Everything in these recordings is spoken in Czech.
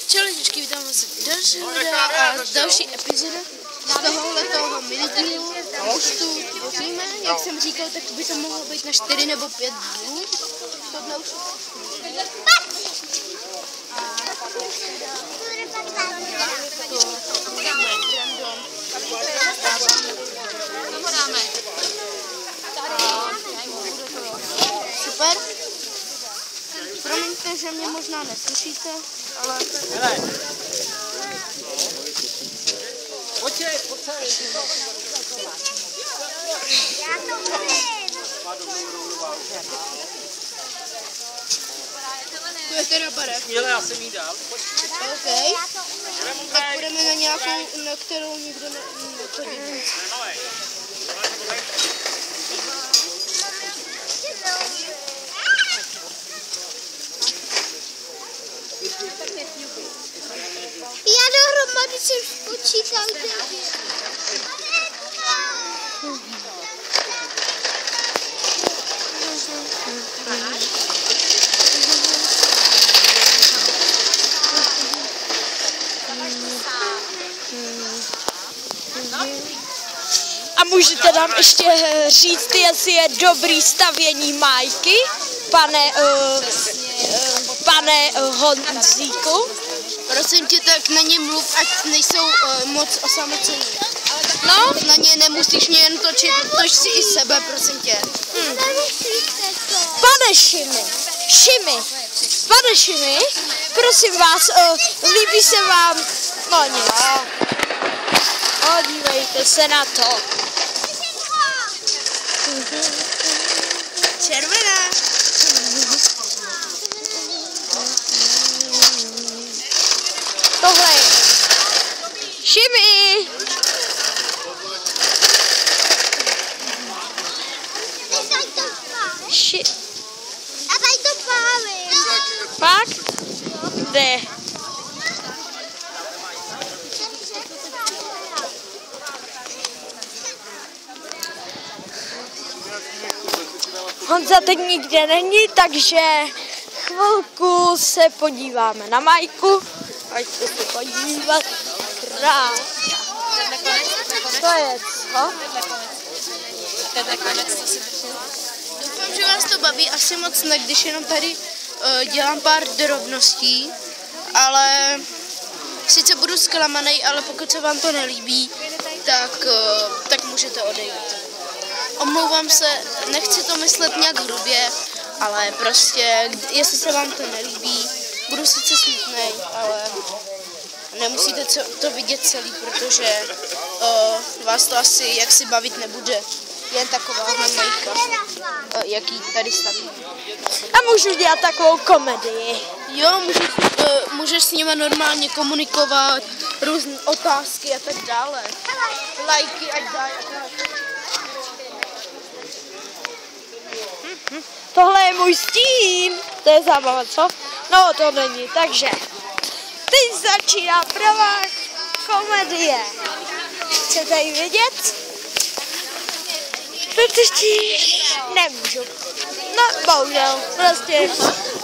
Čau lidičky, vítám vás v dalšího videa a další epizody z tohohletoho minidílu. Už tu tvoříme, jak jsem říkal, tak by to mohlo být na 4 nebo 5 dnů. Tohle už super. Promiňte, že mě možná neslyšíte, ale... Pojď. To je teda barev. Hele, já jsem jí dal. OK. Tak půjdeme na nějakou, na kterou nikdo nechodí. Já dohromady jsem spočítal 9. A můžete nám ještě říct, jestli je dobrý stavění Majky, pane Honzíku? Prosím tě, tak na ně mluv, ať nejsou moc osamocení. No? Na ně nemusíš mě jen točit, toč si i sebe, prosím tě. Pane Šimi, prosím vás, líbí se vám, no nic. Podívejte se na to. Červená. Tohle je Šimi. A tady to pálím. Fakt? Kde? Honza teď nikde není, takže chvilku se podíváme na Majku. Pojďte se podívat. Krás. To je co? Doufám, že vás to baví, asi moc ne, když jenom tady dělám pár drobností, ale sice budu zklamanej, ale pokud se vám to nelíbí, tak můžete odejít. Omlouvám se, nechci to myslet nějak hrubě, ale prostě, jestli se vám to nelíbí, budu sice smutnej, ale nemusíte to vidět celý, protože vás to asi jaksi bavit nebude. Jen takováhle Majka, jaký tady staví. A můžu dělat takovou komedii. Jo, můžeš s nimi normálně komunikovat, různé otázky a tak dále. Lajky ať dají. Tohle je můj stín. To je zábava, co? No, to není, takže teď začíná pravá komedie. Chcete ji vidět? Totiž nemůžu. No, bohužel, prostě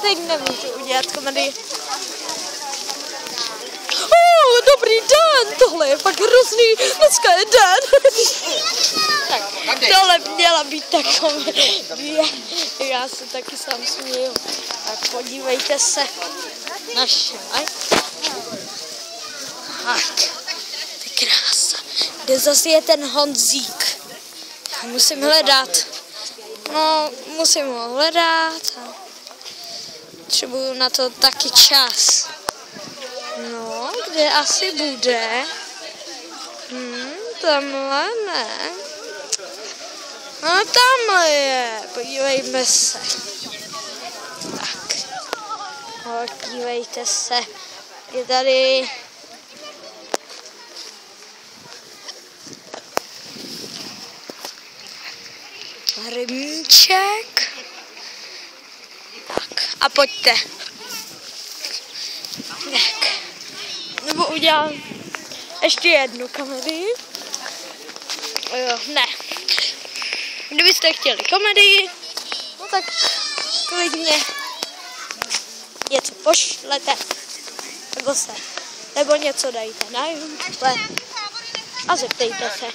teď nemůžu udělat komedii. Dobrý den, tohle je fakt hrozný, dneska je den. Tak, tohle měla být ta komedie. Já se taky sám směju. Tak podívejte se. Naše tak, to je krása. Kde zase je ten Honzík? Musím hledat. No, musím ho hledat. Potřebuju na to taky čas. No, kde asi bude? Tamhle ne. No, tamhle je. Podívejme se. Tak. Podívejte se. Je tady... Rybníček. Tak, a pojďte. Tak. Nebo udělám ještě jednu komedii. Jo, ne. Kdybyste chtěli komedii, no tak klidně něco pošlete. kose. Nebo něco dejte na YouTube a zeptejte se.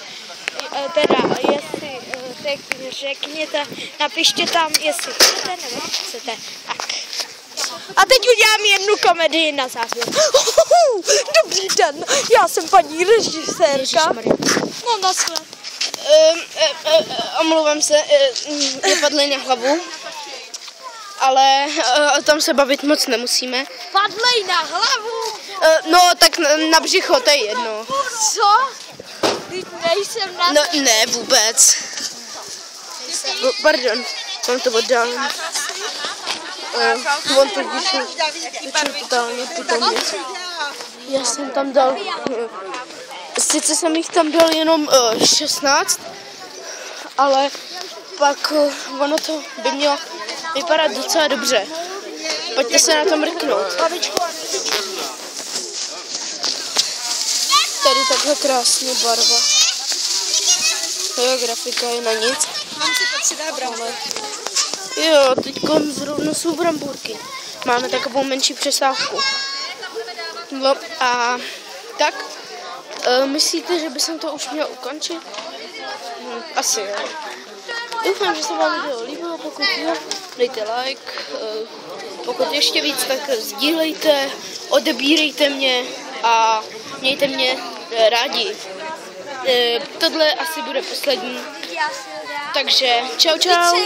Teda, jestli řekněte, napište tam, jestli chcete nebo chcete. Tak. A teď udělám jednu komedii na závěr. Dobrý den, já jsem paní režisérka. No, naschle. Omlouvám se, mě padly na hlavu, ale tam se bavit moc nemusíme. Padlej na hlavu. No, tak na břicho, to je jedno. Co? Teď nejsem na... No, ne, vůbec. Pardon, mám to oddálím. On totiž totálně pitomně. Já jsem tam dal, sice jsem jich tam dal jenom 16, ale pak ono to by mělo vypadat docela dobře. Pojďte se na to mrknout. Tady takhle krásně barva. Jo, grafika je na nic. Ale... Jo, teď zrovna jsou brambůrky. Máme takovou menší přestávku. No a tak, myslíte, že by jsem to už měl ukončit? Asi jo. Doufám, že se vám video líbilo, pokud jo, dejte like, pokud ještě víc, tak sdílejte, odebírejte mě a mějte mě rádi. Tohle asi bude poslední, takže čau čau.